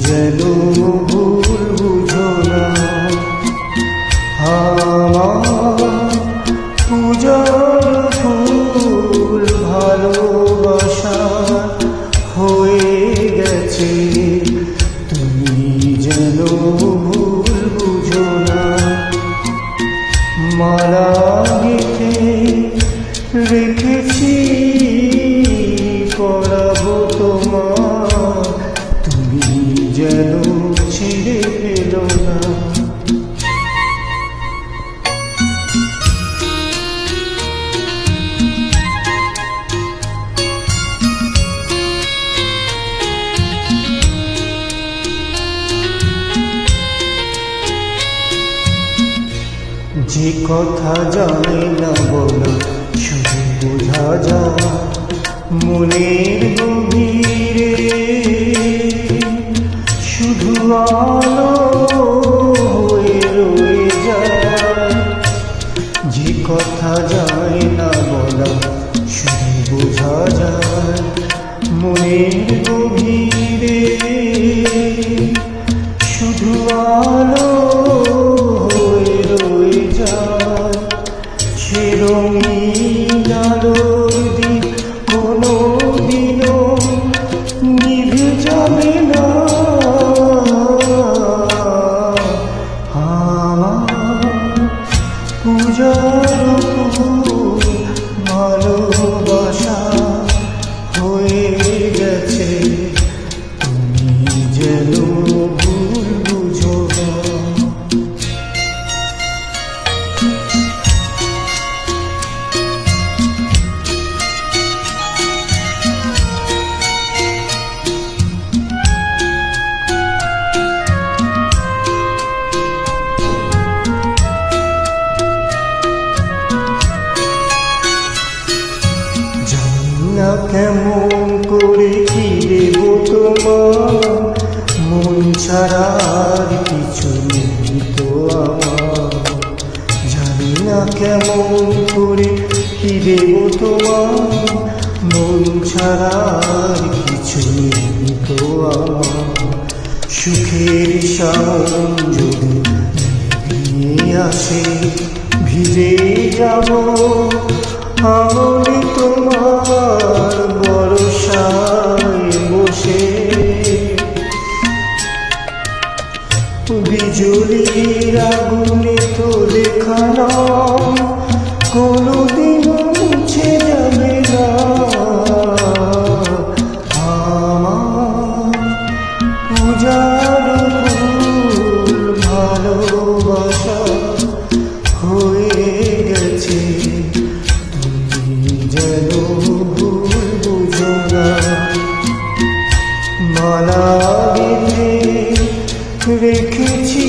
যেন ভুল বুঝো না, আমার পূজার ফুল ভালোবাসা হয়ে গেছে। তুমি যেন ভুল বুঝো না, মালা গেঁথে রেখেছি পরাবো তোমার, তুমি যেন ছিঁড়ে ফেলো না। যে কথা যায় না বলা শুধু বোঝা যায় মনের গভীরে, শুধু আলো হয়ে রয়ে যায়। যে কথা যায় না বলা শুধু বোঝা যায় মনের গভীরে, শুধু আলো সে রঙিন আলোর দিক কোনো দিনও নিভে যাবে না। আমার পূজার ফুল ভালোবাসা হয়ে গেছে, তুমি যেন ভুল বুঝো না। না কেমন করে কি দেব তোমার, মন ছাড়া আর কিছু নেই তো আমার। জানি না কেমন করে কি দেব তোমার, মন ছাড়া আর কিছু নেই তো আমার। সুখের শাওন যদি নিয়ে আসে ভিজে যাব আমি তোমার বরসায় বসে। বিজুলির আগুনে তো লেখা নাম কোনোদিনও মুছে যাবে না। আমার পূজার ফুল ভালোবাসা হয়ে গেছে, যেন ভুল বুঝো না। মালা গেঁথে রেখেছি